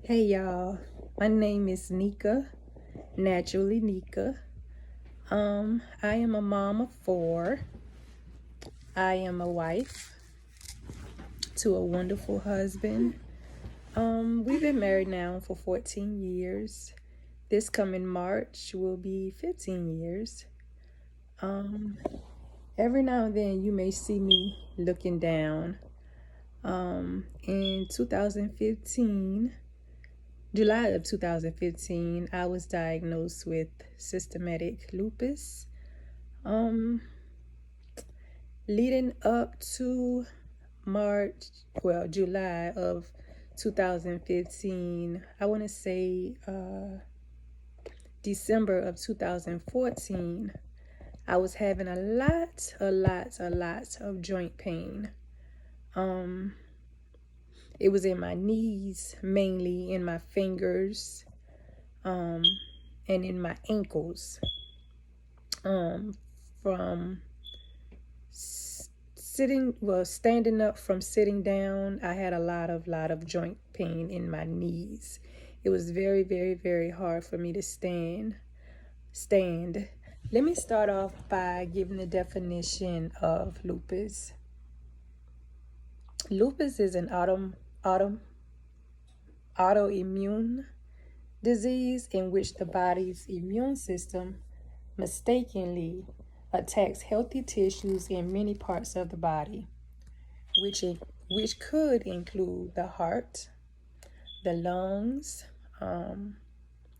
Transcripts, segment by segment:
Hey y'all, my name is Nika, naturally Nika. I am a mom of four. I am a wife to a wonderful husband. We've been married now for 14 years. This coming March will be 15 years. Um, every now and then you may see me looking down. In 2015, July of 2015, I was diagnosed with systematic lupus. Um, Leading up to July of 2015, I want to say December of 2014, I was having a lot of joint pain. It was in my knees, mainly in my fingers, and in my ankles. From standing up from sitting down, I had a lot of joint pain in my knees. It was very hard for me to stand. Let me start off by giving the definition of lupus. Lupus is an autoimmune disease in which the body's immune system mistakenly attacks healthy tissues in many parts of the body, which could include the heart, the lungs,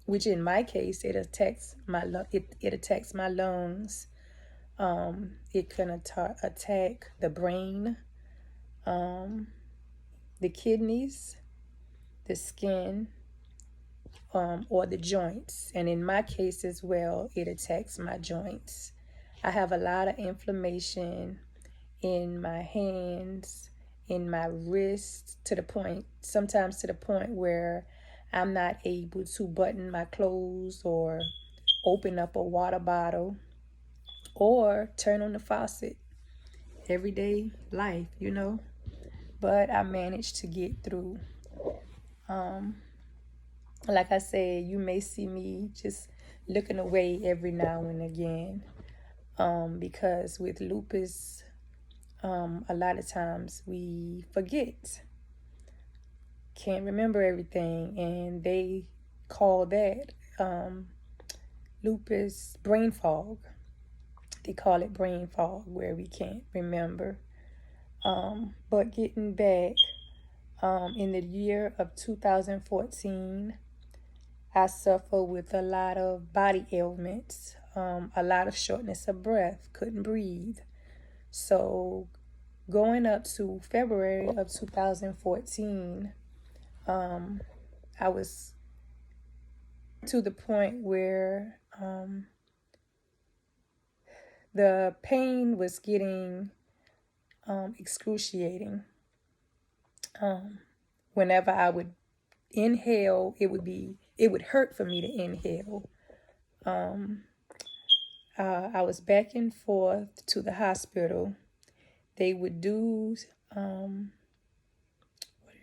which in my case it attacks my lungs. It can attack the brain, the kidneys, the skin, or the joints. And in my case as well, it attacks my joints. I have a lot of inflammation in my hands, in my wrists, sometimes to the point where I'm not able to button my clothes or open up a water bottle or turn on the faucet. Everyday life. But I managed to get through. Like I said, you may see me just looking away every now and again, because with lupus, a lot of times we forget, can't remember everything, and they call that lupus brain fog. They call it brain fog, where we can't remember. But getting back, in the year of 2014, I suffer with a lot of body ailments, a lot of shortness of breath, couldn't breathe. So going up to February of 2014, I was to the point where the pain was getting excruciating. Whenever I would inhale, it would hurt for me to inhale. I was back and forth to the hospital. They would do what do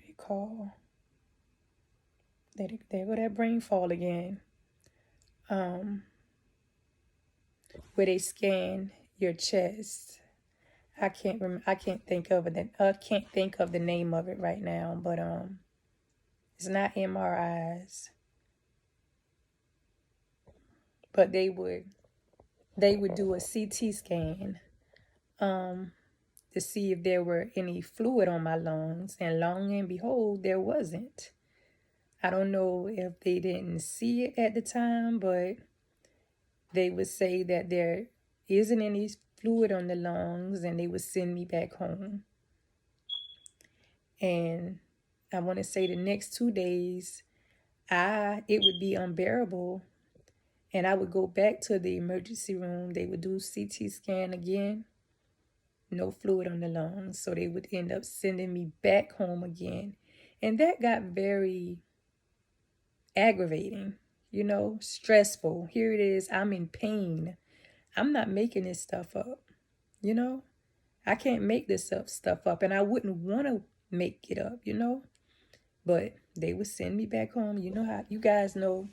they call? There go that brain fall again. Where they scan your chest. I can't think of it. I can't think of the name of it right now, but it's not MRIs. But they would do a CT scan to see if there were any fluid on my lungs, and long and behold, there wasn't. I don't know if they didn't see it at the time, but they would say that there isn't any fluid on the lungs, and they would send me back home. And I want to say the next 2 days, it would be unbearable, and I would go back to the emergency room. They would do CT scan again, no fluid on the lungs, so they would end up sending me back home again, and that got very aggravating, stressful. Here it is, I'm in pain. I'm not making this stuff up, I can't make this stuff up, and I wouldn't want to make it up, But they would send me back home. You know how, you guys know,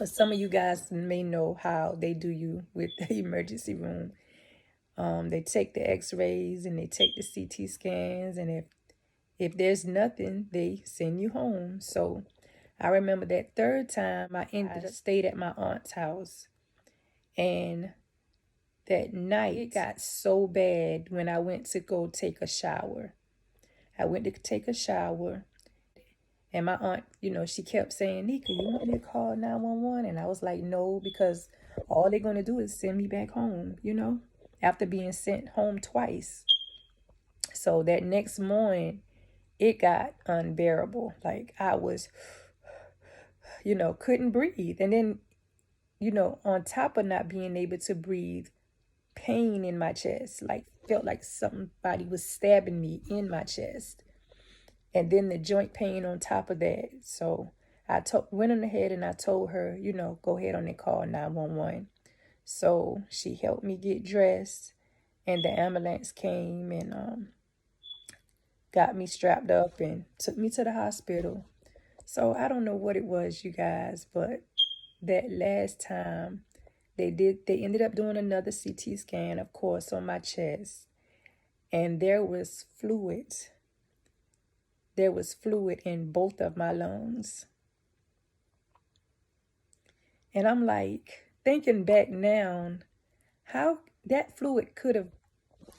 or some of you guys may know how they do you with the emergency room. They take the x-rays and they take the CT scans, and if there's nothing, they send you home. So I remember that third time I stayed at my aunt's house, and that night it got so bad when I went to go take a shower. I went to take a shower, and my aunt, she kept saying, "Nika, you want me to call 911?" And I was like, no, because all they're going to do is send me back home, after being sent home twice. So that next morning, it got unbearable. Like I was, couldn't breathe. And then, on top of not being able to breathe, pain in my chest, like felt like somebody was stabbing me in my chest. And then the joint pain on top of that. So I went on ahead and I told her, go ahead on and call 911. So she helped me get dressed, and the ambulance came and got me strapped up and took me to the hospital. So I don't know what it was, you guys, but that last time they ended up doing another CT scan, of course, on my chest, and there was fluid. There was fluid in both of my lungs. And I'm like, thinking back now, how that fluid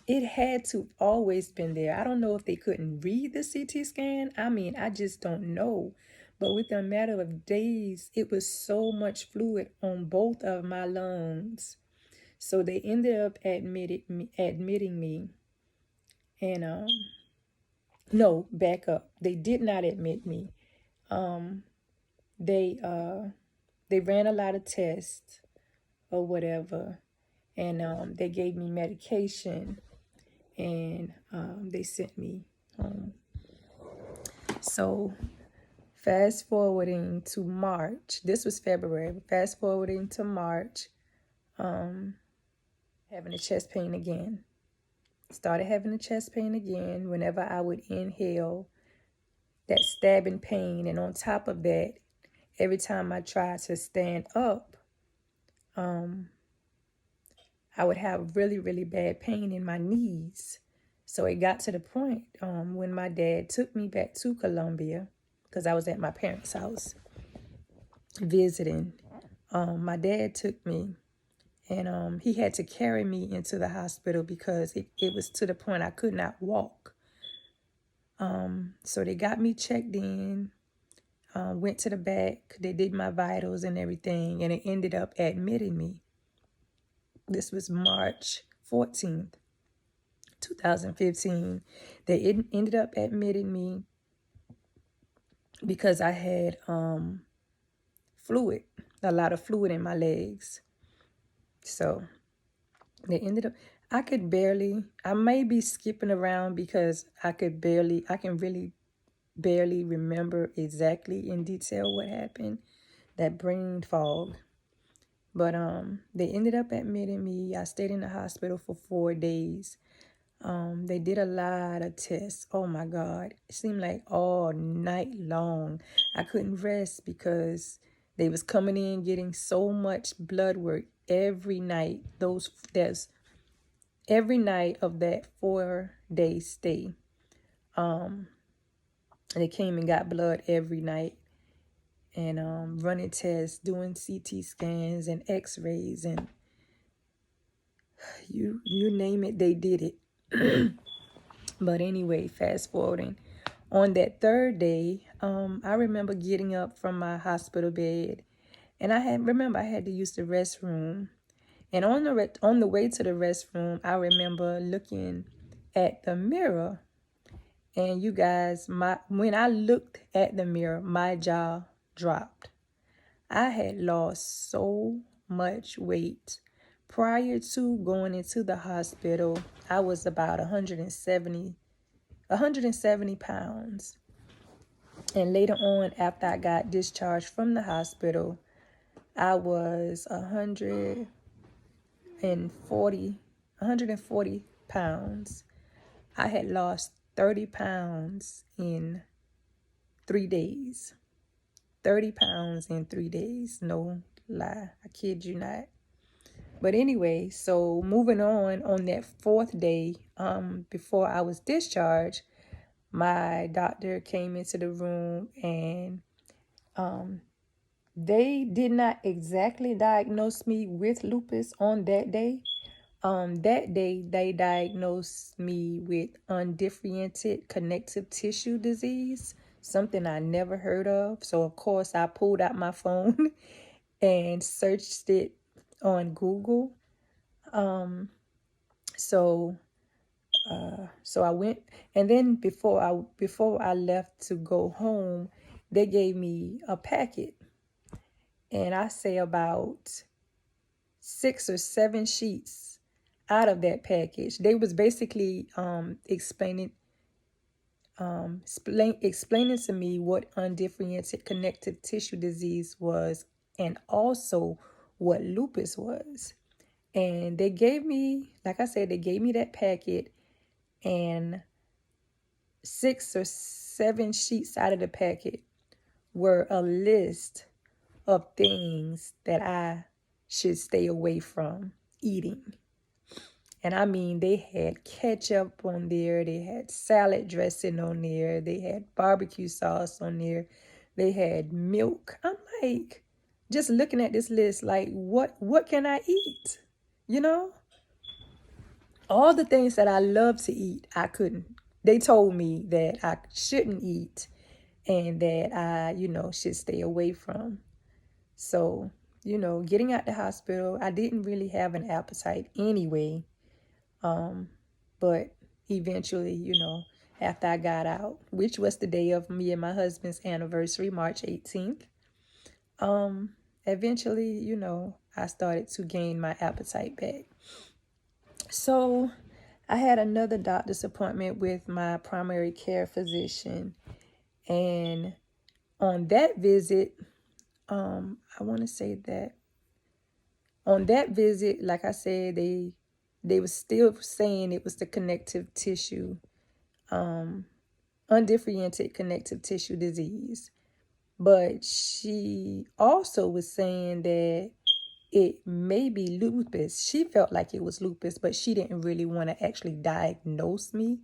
it had to always been there. I don't know if they couldn't read the CT scan. I mean, I just don't know. But within a matter of days, it was so much fluid on both of my lungs. So they ended up admitting me. And no, back up. They did not admit me. They ran a lot of tests or whatever, and they gave me medication, and they sent me home. So fast forwarding to March, this was February, fast forwarding to March, having a chest pain again. Started having a chest pain again whenever I would inhale, that stabbing pain. And on top of that, every time I tried to stand up, I would have really, really bad pain in my knees. So it got to the point when my dad took me back to Colombia, because I was at my parents' house visiting. My dad took me, and he had to carry me into the hospital because it was to the point I could not walk. So they got me checked in, went to the back, they did my vitals and everything, and it ended up admitting me. This was March 14th, 2015. They ended up admitting me because I had fluid, a lot of fluid in my legs. So they ended up, I may be skipping around because I can really barely remember exactly in detail what happened, that brain fog. But they ended up admitting me. I stayed in the hospital for 4 days. They did a lot of tests. Oh my God. It seemed like all night long. I couldn't rest because they was coming in getting so much blood work every night. Every night of that 4-day stay. They came and got blood every night, and running tests, doing CT scans and x-rays, and you name it, they did it. But anyway, fast forwarding, on that third day, I remember getting up from my hospital bed, and I had to use the restroom. And on the way to the restroom, I remember looking at the mirror. And you guys, when I looked at the mirror, my jaw dropped. I had lost so much weight. Prior to going into the hospital, I was about 170 pounds. And later on, after I got discharged from the hospital, I was 140 pounds. I had lost 30 pounds in 3 days. 30 pounds in 3 days. No lie. I kid you not. But anyway, so moving on that fourth day, before I was discharged, my doctor came into the room and they did not exactly diagnose me with lupus on that day. That day, they diagnosed me with undifferentiated connective tissue disease, something I never heard of. So, of course, I pulled out my phone and searched it on Google. So I went, and then before I left to go home, they gave me a packet, and I say about 6 or 7 sheets out of that package. They was basically explaining to me what undifferentiated connective tissue disease was, and also what lupus was. And they gave me, like I said, they gave me that packet, and 6 or 7 sheets out of the packet were a list of things that I should stay away from eating. And I mean, they had ketchup on there, they had salad dressing on there, they had barbecue sauce on there, they had milk. I'm like, just looking at this list, like, what can I eat? You know? All the things that I love to eat, I couldn't. They told me that I shouldn't eat and that I, should stay away from. So, getting out the hospital, I didn't really have an appetite anyway. But eventually, after I got out, which was the day of me and my husband's anniversary, March 18th, eventually, I started to gain my appetite back. So I had another doctor's appointment with my primary care physician. And on that visit, I want to say that on that visit, like I said, they were still saying it was the connective tissue, undifferentiated connective tissue disease. But she also was saying that it may be lupus. She felt like it was lupus, but she didn't really want to actually diagnose me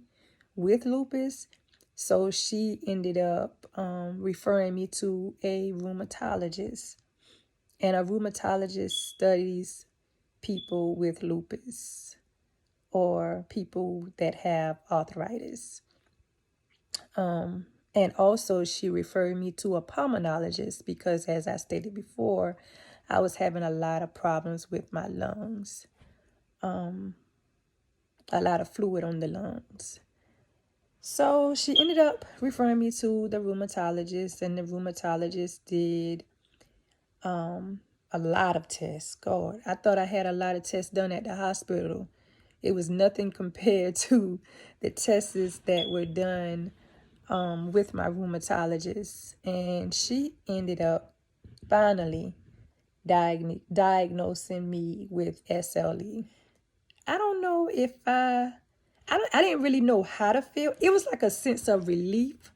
with lupus. So she ended up referring me to a rheumatologist. And a rheumatologist studies people with lupus or people that have arthritis. And also she referred me to a pulmonologist because, as I stated before, I was having a lot of problems with my lungs, a lot of fluid on the lungs. So she ended up referring me to the rheumatologist, and the rheumatologist did a lot of tests. God, I thought I had a lot of tests done at the hospital. It was nothing compared to the tests that were done with my rheumatologist. And she ended up finally diagnosing me with SLE. I don't know if I didn't really know how to feel. It was like a sense of relief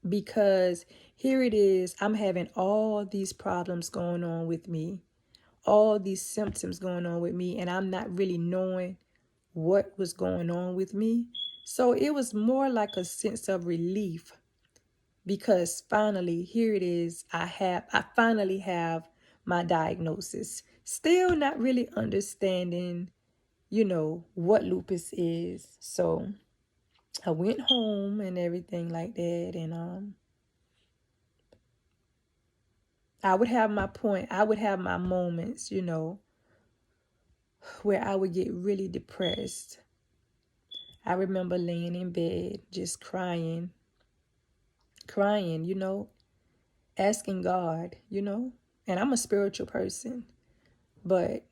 because here it is. I'm having all these problems going on with me, all these symptoms going on with me, and I'm not really knowing what was going on with me. So it was more like a sense of relief because finally, here it is. I finally have my diagnosis. Still not really understanding, what lupus is. So I went home and everything like that. And I would have my moments, where I would get really depressed. I remember laying in bed, just crying, asking God, and I'm a spiritual person, but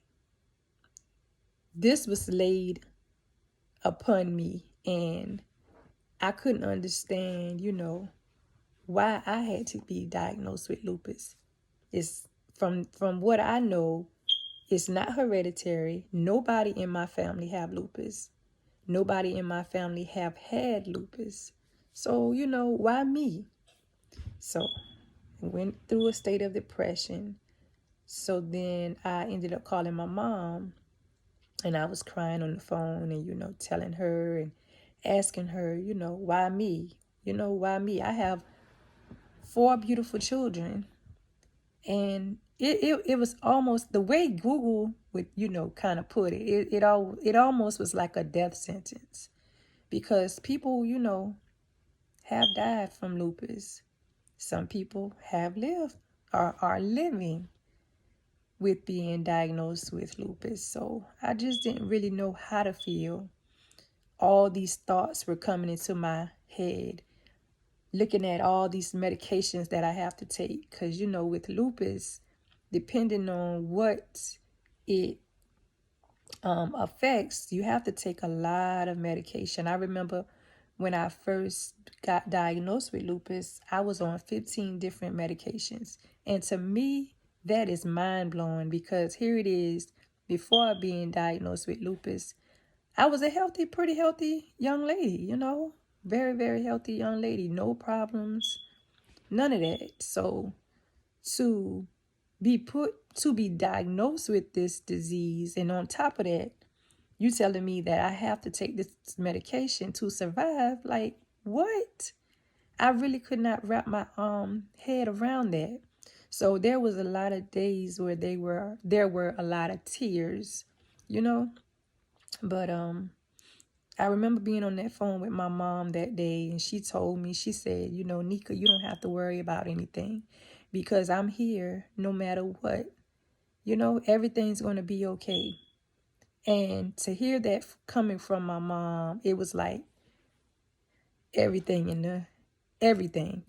this was laid upon me and I couldn't understand, why I had to be diagnosed with lupus. It's from what I know, it's not hereditary. Nobody in my family have lupus. Nobody in my family have had lupus. So, why me? So I went through a state of depression. So then I ended up calling my mom, and I was crying on the phone and, telling her and asking her, why me? Why me? I have 4 beautiful children. And it was almost the way Google would, kind of put it. It almost was like a death sentence, because people, have died from lupus. Some people have lived or are living with being diagnosed with lupus. So I just didn't really know how to feel. All these thoughts were coming into my head, looking at all these medications that I have to take. Because, with lupus, depending on what it affects, you have to take a lot of medication. I remember when I first got diagnosed with lupus, I was on 15 different medications. And to me, that is mind blowing, because here it is, before being diagnosed with lupus, I was a pretty healthy young lady, very, very healthy young lady, no problems, none of that. So to be diagnosed with this disease, and on top of that, you telling me that I have to take this medication to survive? Like, what? I really could not wrap my head around that. So there was a lot of days where there were a lot of tears, you know. But I remember being on that phone with my mom that day, and she told me, she said, Nika, you don't have to worry about anything, because I'm here no matter what. Everything's going to be okay. And to hear that coming from my mom, it was like everything everything.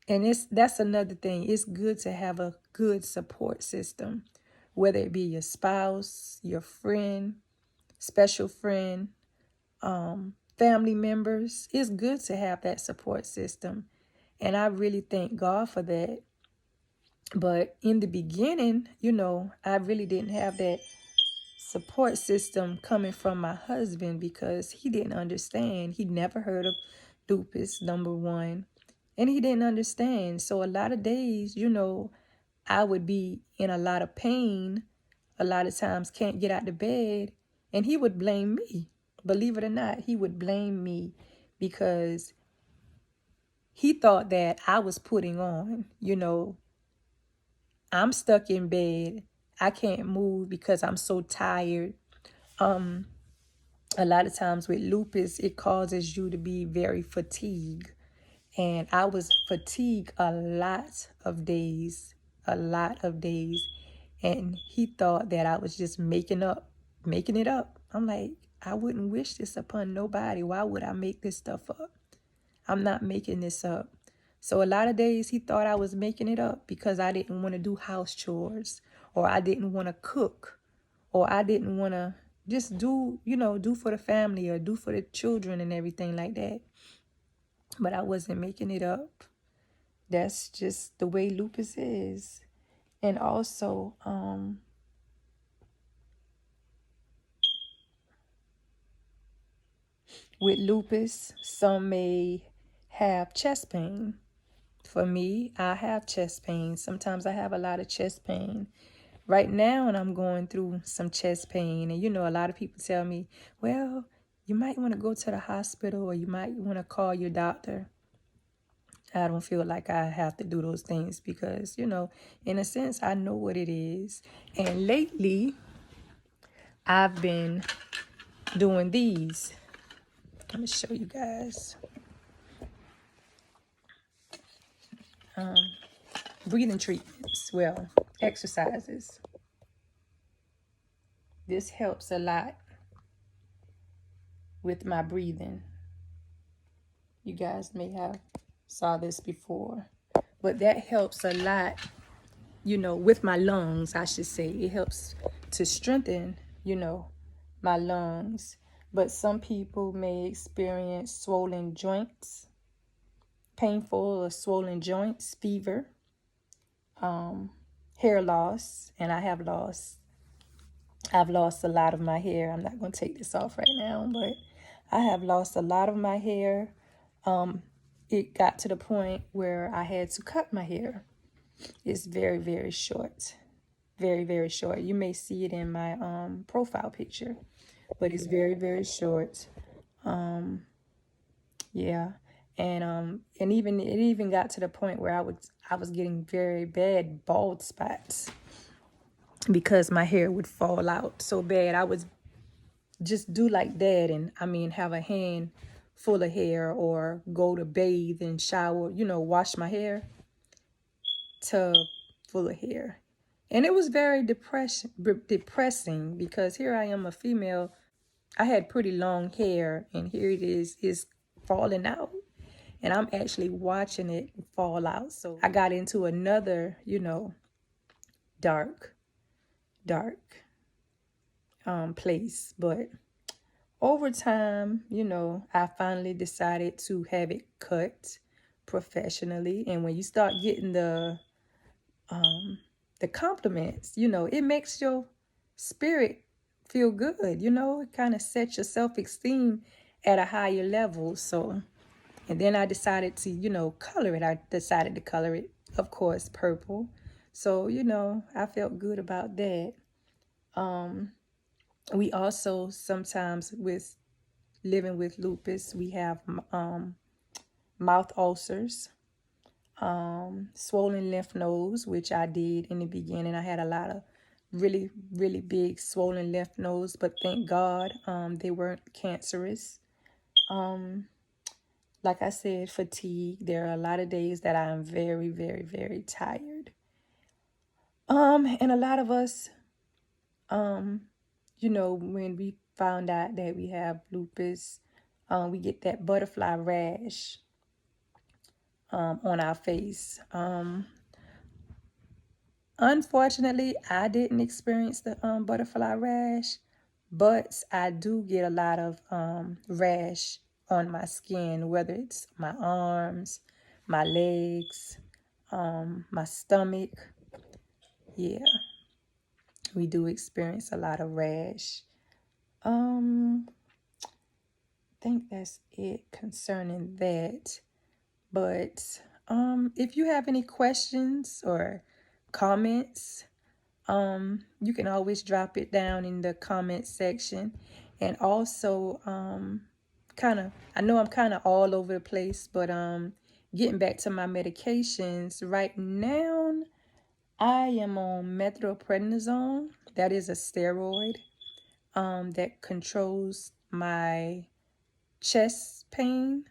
And that's another thing. It's good to have a good support system, whether it be your spouse, your friend, special friend, family members. It's good to have that support system. And I really thank God for that. But in the beginning, I really didn't have that support system coming from my husband, because he didn't understand. He never heard of lupus, number one, and he didn't understand. So a lot of days, I would be in a lot of pain, a lot of times can't get out of bed, and he would blame me. Believe it or not, he would blame me, because he thought that I was putting on, I'm stuck in bed. I can't move because I'm so tired. A lot of times with lupus, it causes you to be very fatigued. And I was fatigued a lot of days, a lot of days. And he thought that I was just making it up. I'm like, I wouldn't wish this upon nobody. Why would I make this stuff up? I'm not making this up. So a lot of days he thought I was making it up because I didn't want to do house chores, or I didn't want to cook, or I didn't want to just do for the family or do for the children and everything like that. But I wasn't making it up. That's just the way lupus is. And also, with lupus, some may have chest pain. For me, I have chest pain. Sometimes I have a lot of chest pain. Right now, and I'm going through some chest pain. And, a lot of people tell me, well, you might want to go to the hospital, or you might want to call your doctor. I don't feel like I have to do those things because, in a sense, I know what it is. And lately, I've been doing these. Let me show you guys. Breathing treatments. Well, exercises. This helps a lot with my breathing. You guys may have saw this before, but that helps a lot, with my lungs, I should say. It helps to strengthen, my lungs. But some people may experience swollen joints, painful or swollen joints, fever, hair loss, and I've lost a lot of my hair. I'm not going to take this off right now, but I have lost a lot of my hair. It got to the point where I had to cut my hair. It's very, very short. Very, very short. You may see it in my profile picture, but it's very, very short. Yeah. And even it even got to the point where I was getting very bad bald spots because my hair would fall out so bad. I would just do like that, and I mean have a hand full of hair, or go to bathe and shower, wash my hair, tub full of hair. And it was very depressing because here I am, a female. I had pretty long hair, and here it is falling out. And I'm actually watching it fall out. So I got into another, dark, dark place. But over time, I finally decided to have it cut professionally. And when you start getting the compliments, it makes your spirit feel good. It kind of sets your self-esteem at a higher level. So, and then I decided to, color it. I decided to color it, of course, purple. So, I felt good about that. We also sometimes, with living with lupus, we have mouth ulcers, swollen lymph nodes, which I did in the beginning. I had a lot of really, really big swollen lymph nodes, but thank God they weren't cancerous. Like I said, fatigue. There are a lot of days that I am very, very, very tired. And a lot of us, when we found out that we have lupus, we get that butterfly rash on our face. Unfortunately, I didn't experience the butterfly rash, but I do get a lot of rash on my skin, whether it's my arms, my legs, my stomach. Yeah, we do experience a lot of rash. I think that's it concerning that. But if you have any questions or comments, you can always drop it down in the comment section. And also, I know I'm kind of all over the place, but getting back to my medications, right now I am on methylprednisone. That is a steroid that controls my chest pain.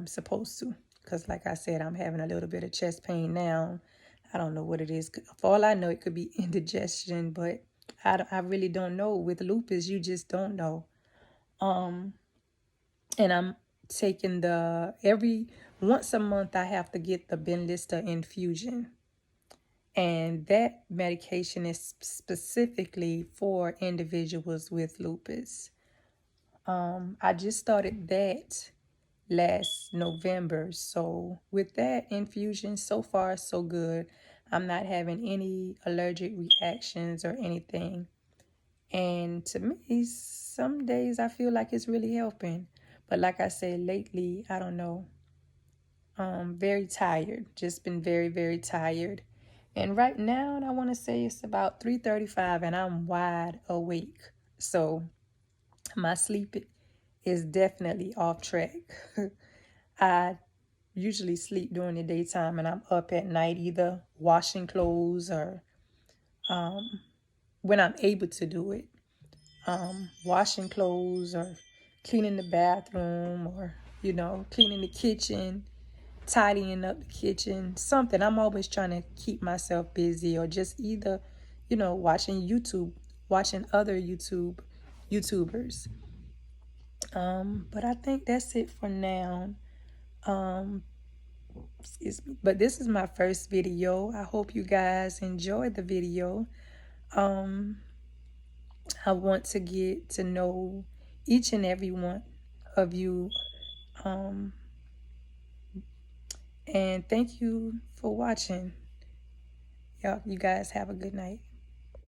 Supposed to, because like I said, I'm having a little bit of chest pain now. I don't know what it is. For all I know, it could be indigestion, but I really don't know. With lupus, you just don't know. And I'm taking every once a month, I have to get the Benlysta infusion. And that medication is specifically for individuals with lupus. I just started that last November. So with that infusion, so far so good. I'm not having any allergic reactions or anything. And to me, some days I feel like it's really helping. But like I said, lately, I don't know. Very tired. Just been very, very tired. And right now, I want to say it's about 3:35 and I'm wide awake. So my sleep is definitely off track. I usually sleep during the daytime and I'm up at night, either washing clothes or when I'm able to do it, washing clothes or cleaning the bathroom, or, cleaning the kitchen, tidying up the kitchen, something. I'm always trying to keep myself busy, or just either, watching other YouTubers. But I think that's it for now. Excuse me. But this is my first video. I hope you guys enjoyed the video. I want to get to know each and every one of you. And thank you for watching. You guys have a good night.